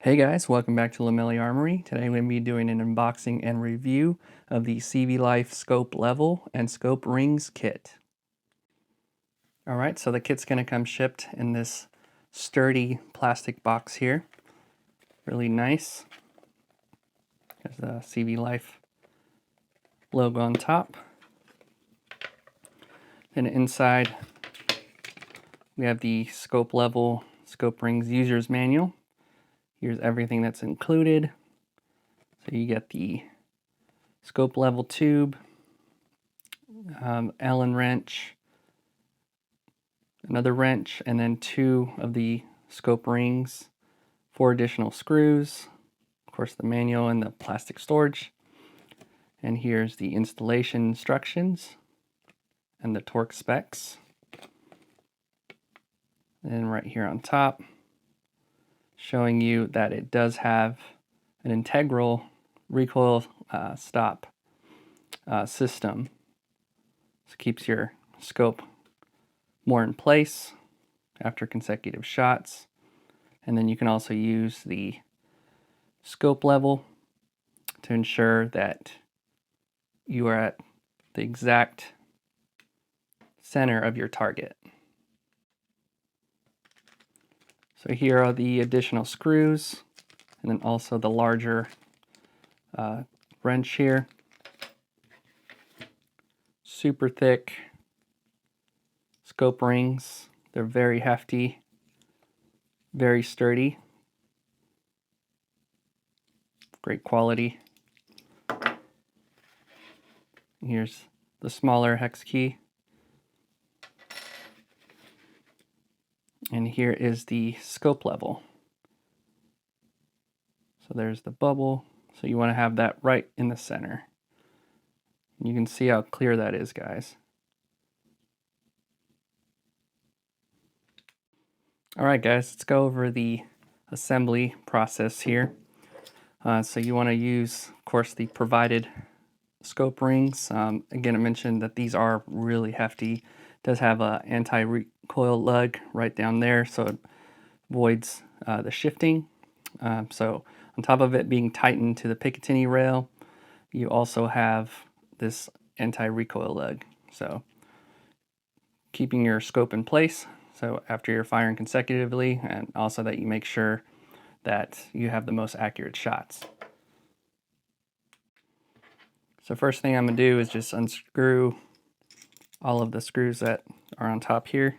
Hey guys, welcome back to Lamelli Armory. Today I'm going to be doing an unboxing and review of the CVLIFE scope level and scope rings kit. Alright, so the kit's going to come shipped in this sturdy plastic box here. Really nice. There's the CVLIFE logo on top. Then inside we have the scope level, scope rings user's manual. Here's everything that's included. So you get the scope level tube, Allen wrench, another wrench, and then 2 of the scope rings, 4 additional screws, of course the manual and the plastic storage. And here's the installation instructions and the torque specs. And right here on top, showing you that it does have an integral recoil stop system. So it keeps your scope more in place after consecutive shots. And then you can also use the scope level to ensure that you are at the exact center of your target. So here are the additional screws, and then also the larger wrench here. Super thick scope rings. They're very hefty, very sturdy, great quality. Here's the smaller hex key. And here is the scope level. So there's the bubble. So you want to have that right in the center. You can see how clear that is, guys. Alright guys, let's go over the assembly process here. So you want to use, of course, the provided scope rings. Again, I mentioned that these are really hefty. It does have an anti-recoil lug right down there, so it avoids the shifting. So on top of it being tightened to the Picatinny rail, you also have this anti-recoil lug. So keeping your scope in place, so after you're firing consecutively, and also that you make sure that you have the most accurate shots. So first thing I'm going to do is just unscrew all of the screws that are on top here.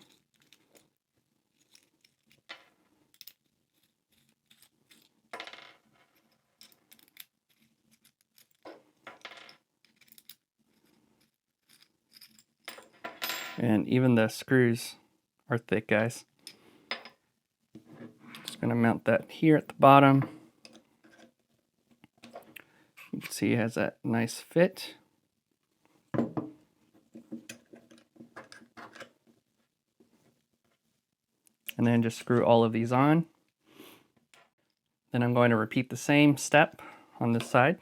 And even the screws are thick, guys. Just going to mount that here at the bottom. You can see it has that nice fit. And then just screw all of these on. Then I'm going to repeat the same step on this side.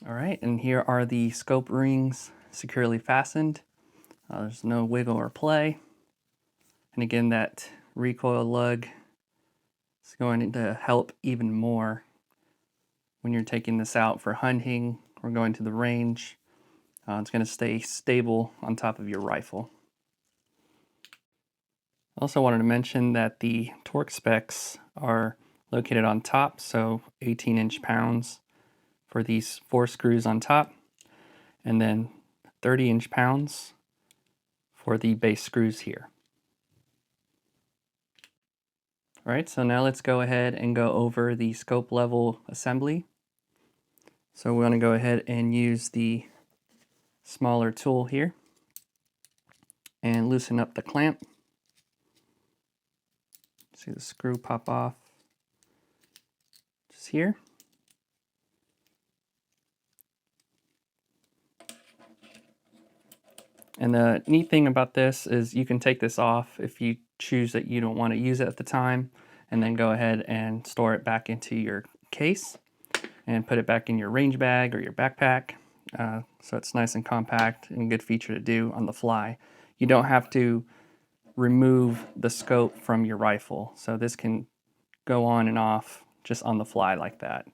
Alright, and here are the scope rings securely fastened. There's no wiggle or play. And again, that recoil lug is going to help even more when you're taking this out for hunting or going to the range. It's going to stay stable on top of your rifle. I also wanted to mention that the torque specs are located on top, so 18 inch-pounds for these 4 screws on top, and then 30 inch-pounds for the base screws here. Alright, so now let's go ahead and go over the scope level assembly. So we're going to go ahead and use the smaller tool here and loosen up the clamp. See the screw pop off just here. And the neat thing about this is you can take this off if you choose that you don't want to use it at the time, and then go ahead and store it back into your case and put it back in your range bag or your backpack. So it's nice and compact and a good feature to do on the fly. You don't have to remove the scope from your rifle. So this can go on and off just on the fly like that.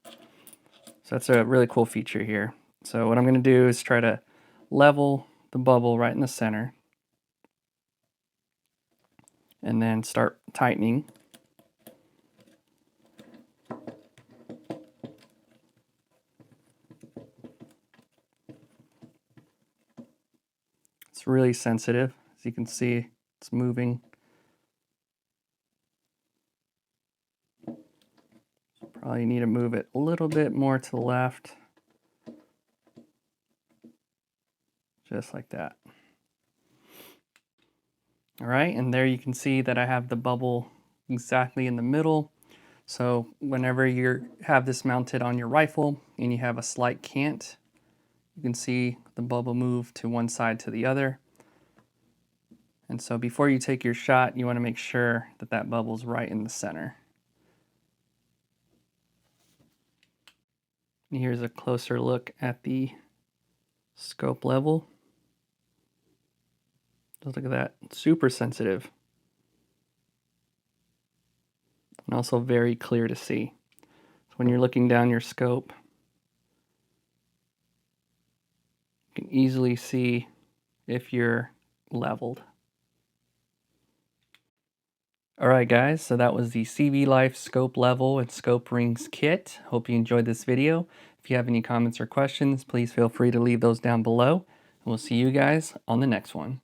So that's a really cool feature here. So what I'm going to do is try to level the bubble right in the center and then start tightening. It's really sensitive. As you can see, it's moving. Probably need to move it a little bit more to the left. Just like that. All right, and there you can see that I have the bubble exactly in the middle. So whenever you have this mounted on your rifle and you have a slight cant, you can see the bubble move to one side to the other. And so before you take your shot, you want to make sure that that bubble's right in the center. And here's a closer look at the scope level. Just look at that, super sensitive. And also very clear to see. So when you're looking down your scope, you can easily see if you're leveled. Alright guys, so that was the CVLIFE scope level and scope rings kit. Hope you enjoyed this video. If you have any comments or questions, please feel free to leave those down below. And we'll see you guys on the next one.